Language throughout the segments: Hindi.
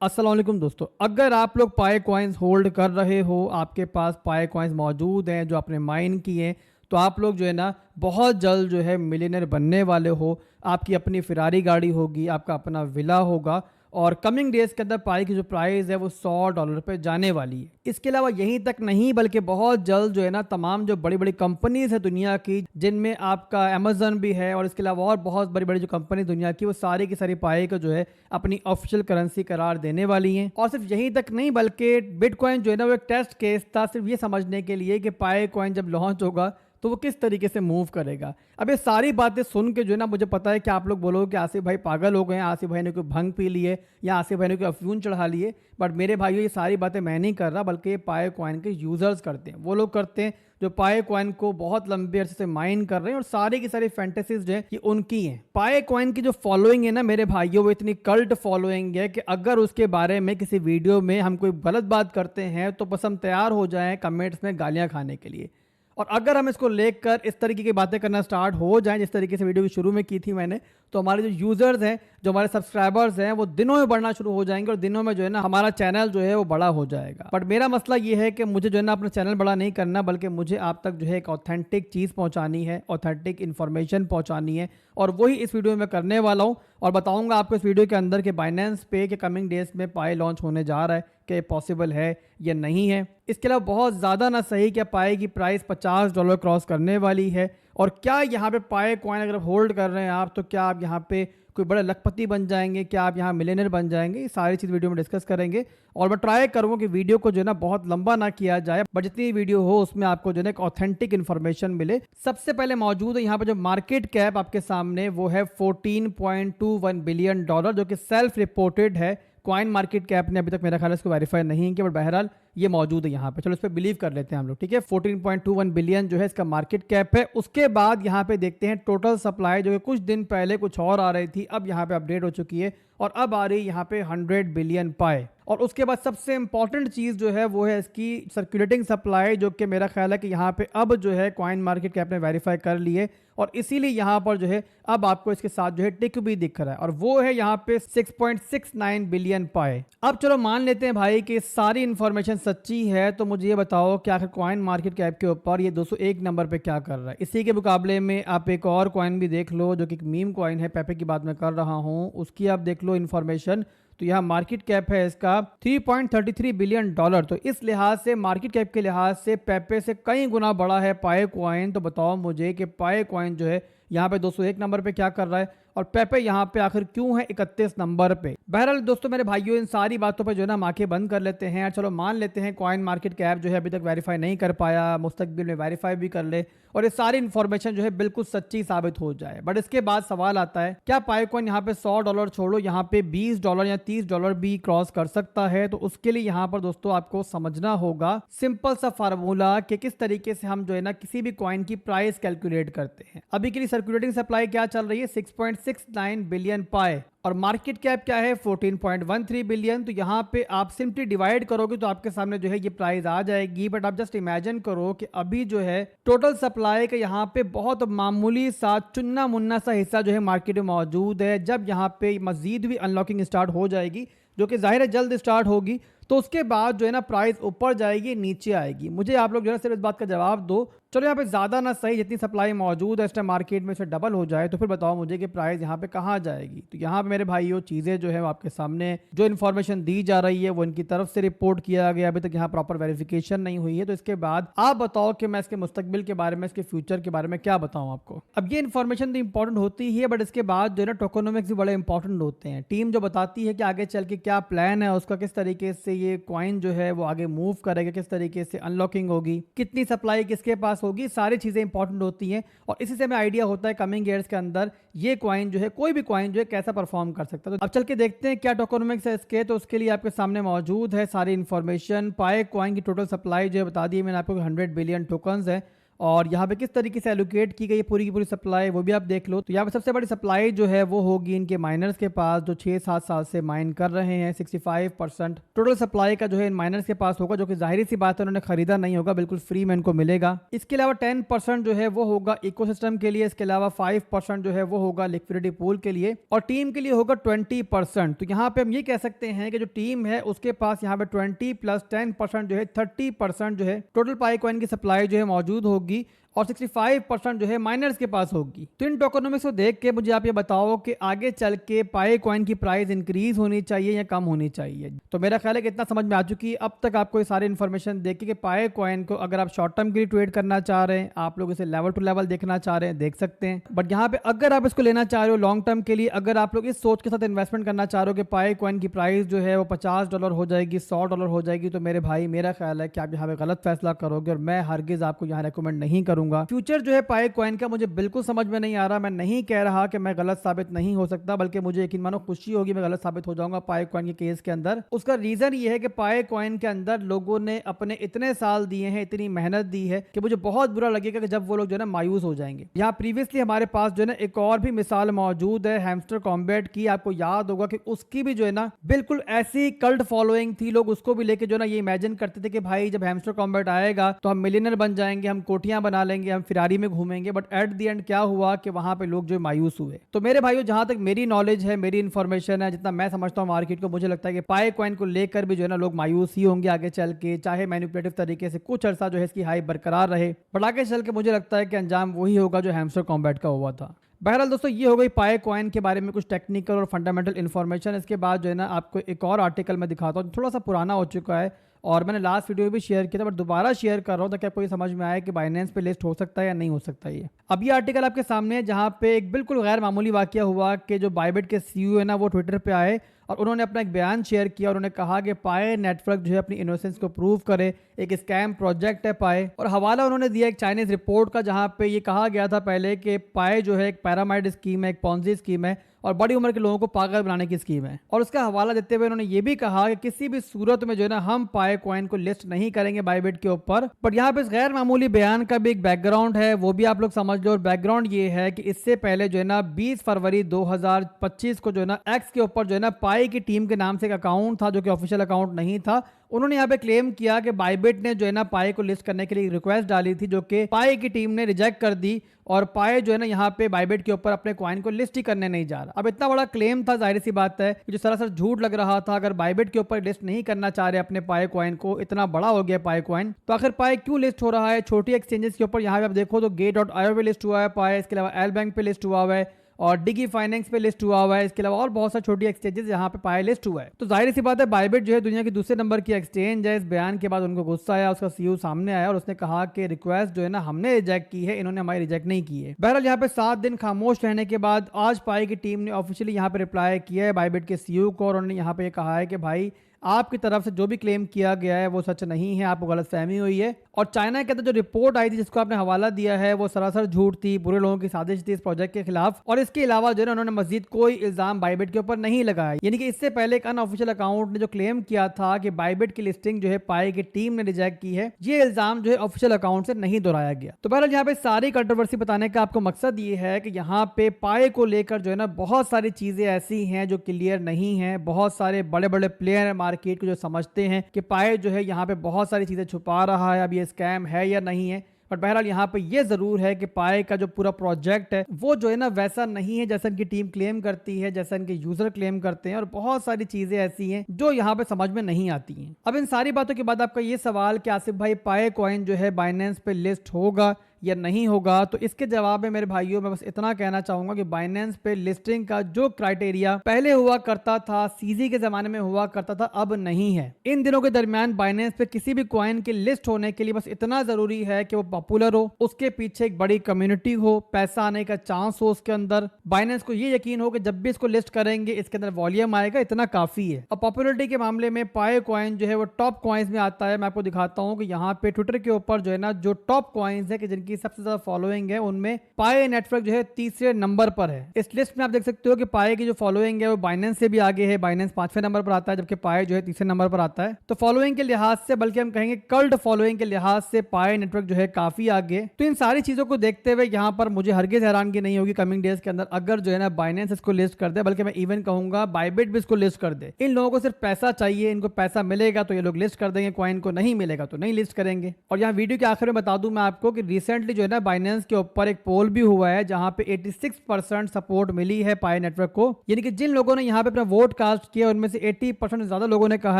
अस्सलाम वालेकुम दोस्तों, अगर आप लोग पाए कॉइन्स होल्ड कर रहे हो, आपके पास पाए कॉइन्स मौजूद हैं जो आपने माइन किए हैं, तो आप लोग जो है ना बहुत जल्द जो है मिलियनर बनने वाले हो। आपकी अपनी फिरारी गाड़ी होगी, आपका अपना विला होगा और कमिंग डेज के अंदर पाई की जो प्राइस है वो $100 पे जाने वाली है। इसके अलावा यहीं तक नहीं बल्कि बहुत जल्द जो है ना तमाम जो बड़ी बड़ी कंपनीज है दुनिया की, जिनमें आपका अमेजन भी है और इसके अलावा और बहुत बड़ी बड़ी जो कंपनी दुनिया की, वो सारी की सारी पाई को जो है अपनी ऑफिशियल करेंसी करार देने वाली हैं। और सिर्फ यहीं तक नहीं बल्कि बिटकॉइन जो है ना वो एक टेस्ट केस था सिर्फ ये समझने के लिए कि पाई कॉइन जब लॉन्च होगा तो वो किस तरीके से मूव करेगा। अब ये सारी बातें सुन के जो है ना मुझे पता है कि आप लोग बोलोगे कि आसिफ भाई पागल हो गए हैं, आसिफ भाई ने कोई भंग पी लिए या आसिफ भाई ने कोई अफयून चढ़ा लिए। बट मेरे भाइयों ये सारी बातें मैं नहीं कर रहा, बल्कि ये पाए कॉइन के यूजर्स करते हैं। वो लोग करते हैं जो पाए कॉइन को बहुत लंबे अरसे से माइन कर रहे हैं और सारी की सारी फैंटेसीज जो है ये उनकी हैं। पाए कॉइन की जो फॉलोइंग है ना मेरे भाइयों, वो इतनी कल्ट फॉलोइंग है कि अगर उसके बारे में किसी वीडियो में हम कोई गलत बात करते हैं तो बस हम तैयार हो जाएं कमेंट्स में गालियां खाने के लिए। और अगर हम इसको लेकर इस तरीके की बातें करना स्टार्ट हो जाएं जिस तरीके से वीडियो की शुरू में की थी मैंने, तो हमारे जो यूजर्स हैं, जो हमारे सब्सक्राइबर्स हैं, वो दिनों में बढ़ना शुरू हो जाएंगे और दिनों में जो है ना हमारा चैनल जो है वो बड़ा हो जाएगा। बट मेरा मसला ये है कि मुझे जो है ना अपना चैनल बड़ा नहीं करना, बल्कि मुझे आप तक जो है एक ऑथेंटिक चीज़ पहुंचानी है, ऑथेंटिक इन्फॉर्मेशन पहुंचानी है। और वही इस वीडियो में करने वाला हूँ और बताऊंगा आपको इस वीडियो के अंदर कि बाइनेंस पे के कमिंग डेज में पाए लॉन्च होने जा रहा है, कि पॉसिबल है या नहीं है। इसके अलावा बहुत ज़्यादा ना सही क्या पाए की प्राइस $50 क्रॉस करने वाली है, और क्या यहाँ पे पाए कॉइन अगर होल्ड कर रहे हैं आप, तो क्या आप यहाँ पे कोई बड़े लखपति बन जाएंगे, क्या आप यहाँ मिलियनर बन जाएंगे, ये सारी चीज़ वीडियो में डिस्कस करेंगे। और मैं ट्राई करूँगा कि वीडियो को जो है ना बहुत लंबा ना किया जाए, बट जितनी वीडियो हो उसमें आपको जो है ना एक ऑथेंटिक इन्फॉर्मेशन मिले। सबसे पहले मौजूद है यहाँ पे जो मार्केट कैप आपके सामने, वो है $14.21 बिलियन, जो कि सेल्फ रिपोर्टेड है। कॉइन मार्केट कैप ने अभी तक मेरा ख्याल है इसको वेरीफाई नहीं किया, बट बहरहाल ये मौजूद है यहाँ पे। चलो इस पर बिलीव कर लेते हैं हम लोग, ठीक है। 14.21 बिलियन जो है इसका मार्केट कैप है। उसके बाद यहाँ पे देखते हैं टोटल सप्लाई, जो कि कुछ दिन पहले कुछ और आ रही थी, अब यहाँ पे अपडेट हो चुकी है और अब आ रही है यहाँ पे 100 बिलियन पाए। और उसके बाद सबसे इंपॉर्टेंट चीज जो है वो है इसकी सर्कुलेटिंग सप्लाई, जो कि मेरा ख्याल है कि यहाँ पे अब जो है कॉइन मार्केट कैप ने वेरीफाई कर लिए और इसीलिए यहाँ पर जो है अब आपको इसके साथ जो है टिक भी दिख रहा है, और वो है यहाँ पे 6.69 बिलियन पाए। अब चलो मान लेते हैं भाई कि सारी इंफॉर्मेशन सच्ची है, तो मुझे ये बताओ कि आखिर कॉइन मार्केट कैप के ऊपर ये 201 नंबर पे क्या कर रहा है। इसी के मुकाबले में आप एक और कॉइन भी देख लो, जो कि एक मीम कॉइन है, पेपे की बात मैं कर रहा हूँ, उसकी आप देख लो इंफॉर्मेशन। तो यहाँ मार्केट कैप है इसका $3.33 बिलियन। तो इस लिहाज से, मार्केट कैप के लिहाज से पेपे से कई गुना बड़ा है पाए कॉइन। तो बताओ मुझे कि पाए कॉइन जो है यहाँ पे 201 नंबर पे क्या कर रहा है और पेपे यहाँ पे आखिर क्यों है 31 नंबर पे। बहरहाल दोस्तों मेरे भाइयों, इन सारी बातों पे जो है ना हम आंखें बंद कर लेते हैं। चलो मान लेते हैं कॉइन मार्केट कैप जो है अभी तक वेरीफाई नहीं कर पाया, मुस्तकबिल में वेरीफाई भी कर ले और ये सारी इन्फॉर्मेशन जो है बिल्कुल सच्ची साबित हो जाए। बट इसके बाद सवाल आता है, क्या पाए कॉइन यहाँ पे $100 छोड़ो, यहाँ पे $20 या $30 भी क्रॉस कर सकता है? तो उसके लिए यहाँ पर दोस्तों आपको समझना होगा सिंपल सा फार्मूला कि किस तरीके से हम जो है ना किसी भी कॉइन की प्राइस कैलकुलेट करते हैं। अभी के लिए सर्कुलेटिंग सप्लाई क्या चल रही है, 6.69 बिलियन पाए, और मार्केट कैप क्या है 14.13 बिलियन। तो यहाँ पे आप सिंपली डिवाइड करोगे तो आपके सामने जो है ये प्राइस आ जाएगी। बट आप जस्ट इमेजिन करो कि अभी जो है टोटल सप्लाई का यहाँ पे बहुत मामूली सा चुन्ना मुन्ना सा हिस्सा जो है मार्केट में मौजूद है। जब यहाँ पे मजीद भी अनलॉकिंग स्टार्ट हो जाएगी, जो कि जाहिर है जल्द स्टार्ट होगी, तो उसके बाद जो है ना प्राइस ऊपर जाएगी, नीचे आएगी। मुझे आप लोग जो है सिर्फ इस बात का जवाब दो, चलो यहाँ पे ज्यादा ना सही, जितनी सप्लाई मौजूद है इस टाइम मार्केट में, उसे डबल हो जाए तो फिर बताओ मुझे कि प्राइस यहाँ पे कहाँ जाएगी। तो यहाँ पे मेरे भाइयों चीजें जो है आपके सामने, जो इन्फॉर्मेशन दी जा रही है वो इनकी तरफ से रिपोर्ट किया गया, अभी तक यहाँ प्रॉपर वेरिफिकेशन नहीं हुई है। तो इसके बाद आप बताओ कि मैं इसके मुस्तकबिल के बारे में, इसके फ्यूचर के बारे में क्या बताऊँ आपको। अब ये इन्फॉर्मेशन तो इंपॉर्टेंट होती ही है, बट इसके बाद जो है ना टोकोनॉमिक्स भी बड़े इंपॉर्टेंट होते हैं। टीम जो बताती है कि आगे चल के क्या प्लान है उसका, किस तरीके से ये कॉइन जो है वो आगे मूव करेगा, किस तरीके से अनलॉकिंग होगी, कितनी सप्लाई किसके पास होगी, सारी चीजें इंपॉर्टेंट होती हैं। और इसी से हमें आइडिया होता है कमिंग ईयर्स के अंदर ये कॉइन जो है, कोई भी कॉइन जो है कैसा परफॉर्म कर सकता है। तो अब चल के देखते हैं क्या टोकोनॉमिक्स है इसके। तो उसके लिए आपके सामने मौजूद है सारी इंफॉर्मेशन। पाए कॉइन की टोटल सप्लाई जो है बता दी मैंने आपको 100 बिलियन टोकन्स है, और यहाँ पे किस तरीके से एलोकेट की गई है पूरी की पूरी सप्लाई वो भी आप देख लो। तो यहाँ पे सबसे बड़ी सप्लाई जो है वो होगी इनके माइनर्स के पास जो 6-7 साल से माइन कर रहे हैं। 65% टोटल सप्लाई का जो है इन माइनर्स के पास होगा, जो कि जाहिर सी बात है उन्होंने खरीदा नहीं होगा, बिल्कुल फ्री में इनको मिलेगा। इसके अलावा 10% जो है वो होगा इकोसिस्टम के लिए, इसके अलावा 5% जो है वो होगा लिक्विडिटी पूल के लिए, और टीम के लिए होगा 20%। तो यहाँ पे हम ये कह सकते हैं कि जो टीम है उसके पास यहाँ पे 20 + 10% जो है 30% जो है टोटल पाई कॉइन की सप्लाई जो है मौजूद होगी, और 65% जो है माइनर्स के पास होगी। तो इन टोकनोमिक्स को देख के मुझे आप ये बताओ कि आगे चल के पाई कॉइन की प्राइस इंक्रीज होनी चाहिए या कम होनी चाहिए। तो मेरा ख्याल है कि इतना समझ में आ चुकी है अब तक आपको ये सारी इन्फॉर्मेशन देख के कि पाई कॉइन को अगर आप शॉर्ट टर्म के लिए ट्रेड करना चाह रहे हैं, आप लोग इसे लेवल टू लेवल देखना चाह रहे हैं, देख सकते हैं। बट यहाँ पे अगर आप इसको लेना चाह रहे हो लॉन्ग टर्म के लिए, अगर आप लोग इस सोच के साथ इन्वेस्टमेंट करना चाह रहे हो कि पाई कॉइन की प्राइस जो है वो $50 हो जाएगी, $100 हो जाएगी, तो मेरे भाई मेरा ख्याल है कि आप यहाँ पे गलत फैसला करोगे, और मैं हरगिज आपको यहाँ रेकमेंड नहीं करूंगा। फ्यूचर जो है पाई कॉइन का मुझे बिल्कुल समझ में नहीं आ रहा। मैं नहीं कह रहा कि मैं गलत साबित नहीं हो सकता, बल्कि मुझे यकीन मानो खुशी होगी मैं गलत साबित हो जाऊंगा पाई कॉइन के केस के अंदर। उसका रीजन ये है कि पाई कॉइन के अंदर लोगों ने अपने इतने साल दिए हैं, इतनी मेहनत दी है कि मुझे बहुत बुरा लगेगा कि जब वो लोग जो है ना मायूस हो जाएंगे। यहाँ प्रीवियसली हमारे पास जो है ना एक और भी मिसाल मौजूद है हैमस्टर कॉम्बैट की। आपको याद होगा कि उसकी भी जो है ना बिल्कुल ऐसी कल्ट फॉलोइंग थी, लोग उसको भी लेके जो है ना ये इमेजिन करते थे कि भाई जब हैमस्टर कॉम्बैट आएगा तो हम मिलियनर बन जाएंगे, हम कोठियां बना लेंगे, हम फिरारी में घूमेंगे। बट एट द एंड क्या हुआ कि वहां पे लोग जो मायूस हुए। तो मेरे भाइयों जहां तक मेरी नॉलेज है, मेरी इन्फॉर्मेशन है, जितना मैं समझता हूं मार्केट को, मुझे लगता है कि पाई कॉइन को लेकर भी जो है ना लोग मायूस ही होंगे आगे चल के, चाहे मैनिपुलेटिव तरीके से कुछ अर्सा जो है इसकी हाइप बरकरार रहे, बट आगे चल के मुझे लगता है कि अंजाम वही होगा जो हैमस्टर कॉम्बैट का हुआ था। बहरहाल दोस्तों ये हो गई पाई कॉइन के बारे में कुछ टेक्निकल और फंडामेंटल इन्फॉर्मेशन। इसके बाद जो है ना आपको एक और आर्टिकल मैं दिखाता हूँ, थोड़ा सा पुराना हो चुका है और मैंने लास्ट वीडियो में भी शेयर किया था, बट दोबारा शेयर कर रहा हूँ ताकि आपको ये समझ में आए कि बाइनेंस पे लिस्ट हो सकता है या नहीं हो सकता है। अब ये आर्टिकल आपके सामने है जहाँ पे एक बिल्कुल गैर मामूली वाकया हुआ कि जो बाइबिट के सीईओ है ना वो ट्विटर पे आए और उन्होंने अपना एक बयान शेयर किया। उन्होंने कहा कि पाए नेटवर्क जो है अपनी इनोसेंस को प्रूव करे, एक स्कैम प्रोजेक्ट है पाए। और हवाला उन्होंने दिया एक चाइनीज रिपोर्ट का जहाँ पे ये कहा गया था पहले कि पाए जो है एक पैरामाइड स्कीम है, एक पॉन्जी स्कीम है और बड़ी उम्र के लोगों को पागल बनाने की स्कीम है। और उसका हवाला देते हुए उन्होंने ये भी कहा कि किसी भी सूरत में जो है ना हम पाए कॉइन को लिस्ट नहीं करेंगे बाइबिट के ऊपर। बट यहाँ पे इस गैर मामूली बयान का भी एक बैकग्राउंड है, वो भी आप लोग समझ लो। और बैकग्राउंड ये है कि इससे पहले जो है ना 20 फरवरी 2025 को जो है ना एक्स के ऊपर जो है ना पाई की टीम के नाम से एक अकाउंट था जो कि ऑफिशियल अकाउंट नहीं था। उन्होंने यहाँ पे क्लेम किया कि बाइबिट ने जो है ना पाई को लिस्ट करने के लिए रिक्वेस्ट डाली थी जो कि पाई की टीम ने रिजेक्ट कर दी और पाई जो है ना यहाँ पे बाइबिट के ऊपर अपने कॉइन को लिस्ट ही करने नहीं जा रहा। अब इतना बड़ा क्लेम था, जाहिर सी बात है कि जो सरासर झूठ लग रहा था। अगर बाइबिट के ऊपर लिस्ट नहीं करना चाह रहे अपने पाई कॉइन को, इतना बड़ा हो गया पाई कॉइन, तो आखिर पाई क्यों लिस्ट हो रहा है छोटी एक्सचेंजेस के ऊपर। यहाँ पे आप देखो तो Gate.io पे लिस्ट हुआ है पाई, इसके अलावा एल बैंक पे लिस्ट हुआ है और डिगी फाइनेंस पे लिस्ट हुआ है, इसके अलावा और बहुत सारी छोटी एक्सचेंजेस यहाँ पे पाए लिस्ट हुआ है। तो जाहिर सी बात है बाइबिट जो है दुनिया की दूसरे नंबर की एक्सचेंज है। इस बयान के बाद उनको गुस्सा आया, उसका सीईओ सामने आया और उसने कहा कि रिक्वेस्ट जो है ना हमने रिजेक्ट की है, इन्होंने हमारी रिजेक्ट नहीं की है। बहरहाल यहाँ पे 7 दिन खामोश रहने के बाद आज पाई की टीम ने ऑफिशियली यहाँ पे रिप्लाई किया है बाइबिट के सीईओ को और उन्होंने यहाँ पे कहा है कि भाई आपकी तरफ से जो भी क्लेम किया गया है वो सच नहीं है, आपको गलतफहमी हुई है। और चाइना के अंदर जो रिपोर्ट आई थी जिसको आपने हवाला दिया है वो सरासर झूठ थी, बुरे लोगों की साजिश थी इस प्रोजेक्ट के खिलाफ। और इसके अलावा जो है उन्होंने मजीद कोई इल्जाम बाइबिट के ऊपर नहीं लगाया। यानी कि इससे पहले एक अनऑफिशियल अकाउंट ने जो क्लेम किया था कि बाइबिट की लिस्टिंग जो है पाई की टीम ने रिजेक्ट की है, ये इल्जाम जो है ऑफिशियल अकाउंट से नहीं दोहराया गया। तो बहरहाल यहाँ पे सारी कंट्रोवर्सी बताने का आपको मकसद ये है कि यहाँ पे पाई को लेकर जो है ना बहुत सारी चीजें ऐसी हैं जो क्लियर नहीं है। बहुत सारे बड़े बड़े प्लेयर मार्केट को जो समझ हैं कि पाए जो है यहाँ पे बहुत सारी चीजें छुपा रहा है, अब ये स्कैम है या नहीं है। बट बहरहाल यहाँ पे ये जरूर है कि पाए का जो पूरा प्रोजेक्ट है वो जो है ना वैसा नहीं है जैसा इनकी टीम क्लेम करती है, जैसा इनके यूजर क्लेम करते हैं। और बहुत सारी चीजें ऐसी हैं जो यहाँ पे समझ में नहीं आती हैं। अब इन सारी बातों के बाद आपका ये सवाल कि आसिफ भाई पाए कॉइन जो है बाइनेंस पे लिस्ट होगा या नहीं होगा, तो इसके जवाब में मेरे भाइयों मैं बस इतना कहना चाहूंगा कि बाइनेंस पे लिस्टिंग का जो क्राइटेरिया पहले हुआ करता था, सीजी के जमाने में हुआ करता था, अब नहीं है। इन दिनों के दरमियान बाइनेंस पे किसी भी कॉइन के लिस्ट होने के लिए बस इतना जरूरी है कि वो पॉपुलर हो, उसके पीछे एक बड़ी कम्युनिटी हो, पैसा आने का चांस हो उसके अंदर, बाइनेंस को ये यकीन हो कि जब भी इसको लिस्ट करेंगे इसके अंदर वॉल्यूम आएगा, इतना काफी है। और पॉपुलरिटी के मामले में पाए कॉइन जो है वो टॉप कॉइन्स में आता है। मैं आपको दिखाता हूँ कि यहाँ पे ट्विटर के ऊपर जो है ना जो टॉप कॉइन्स है कि जिनकी जिनकी सबसे ज्यादा फॉलोइंग है उनमें पाए नेटवर्क जो है तीसरे नंबर पर है। इस लिस्ट में आप देख सकते हो कि पाए की जो फॉलोइंग है वो बाइनेंस से भी आगे है। बाइनेंस 5वें नंबर पर आता है जबकि पाए जो है तीसरे नंबर पर आता है। तो फॉलोइंग के लिहाज से, बल्कि हम कहेंगे कल्ट फॉलोइंग के लिहाज से, पाए नेटवर्क जो है काफी आगे। तो इन सारी चीजों को देखते हुए यहाँ पर मुझे हरगिज हैरानगी नहीं होगी कमिंग डेज के अंदर अगर जो है ना बाइनेंस इसको लिस्ट कर दे, बल्कि मैं इवन कहूंगा बाइबिट भी इसको लिस्ट कर दे। इन लोगों को सिर्फ पैसा चाहिए, इनको पैसा मिलेगा तो ये लोग लिस्ट कर देंगे कॉइन को, नहीं मिलेगा तो नहीं लिस्ट करेंगे। और यहाँ वीडियो के आखिर में बता दूं मैं आपको कि रिसेंटली जो है ना बाइनेंस के ऊपर एक पोल भी हुआ है जहां पे 86% सपोर्ट मिली है पाए नेटवर्क को। यानी कि जिन लोगों ने यहाँ पे अपना वोट कास्ट किया उनमें से 80% से ज्यादा लोगों ने कहा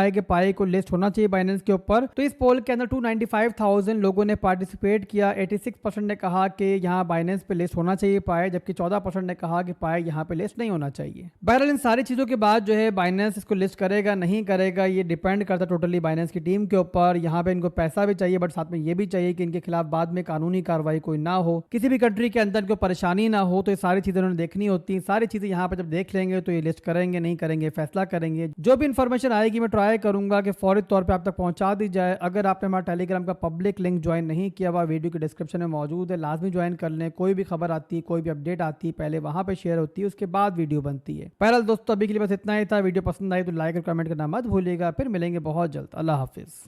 है कि पाए को लिस्ट होना चाहिए बाइनेंस के ऊपर। तो इस पोल के अंदर 295,000 लोगों ने पार्टिसिपेट किया। 86% ने कहा कि यहाँ बाइनेंस पे लिस्ट होना चाहिए पाए, जबकि 14% ने कहा कि पाए यहाँ पे लिस्ट नहीं होना चाहिए। बहरहाल इन सारी चीजों के बाद जो है बाइनेंस इसको लिस्ट करेगा नहीं करेगा ये डिपेंड करता है टोटली बाइनेंस की टीम के ऊपर। यहाँ पे इनको पैसा भी चाहिए बट साथ में ये भी चाहिए कि इनके खिलाफ बाद में कानूनी कार्रवाई कोई ना हो, किसी भी कंट्री के अंदर इनको परेशानी ना हो। तो ये सारी चीजें उन्होंने देखनी होती हैं। सारी चीजें यहाँ पे जब देख लेंगे तो ये लिस्ट करेंगे नहीं करेंगे फैसला करेंगे। जो भी इंफॉर्मेशन आएगी मैं ट्राई करूंगा कि फौरी तौर पर आप तक पहुंचा दी जाए। अगर आपने हमारा टेलीग्राम का पब्लिक लिंक ज्वाइन नहीं किया हुआ वीडियो के डिस्क्रिप्शन में मौजूद है, लाजमी ज्वाइन कर लें। कोई भी खबर आती है, कोई भी अपडेट आती है, पहले वहां पे शेयर होती है, उसके बाद वीडियो बनती है। बहरहाल दोस्तों अभी के लिए बस इतना ही था। वीडियो पसंद आई तो लाइक और कमेंट करना मत भूलिएगा। फिर मिलेंगे बहुत जल्द। अल्लाह हाफिज।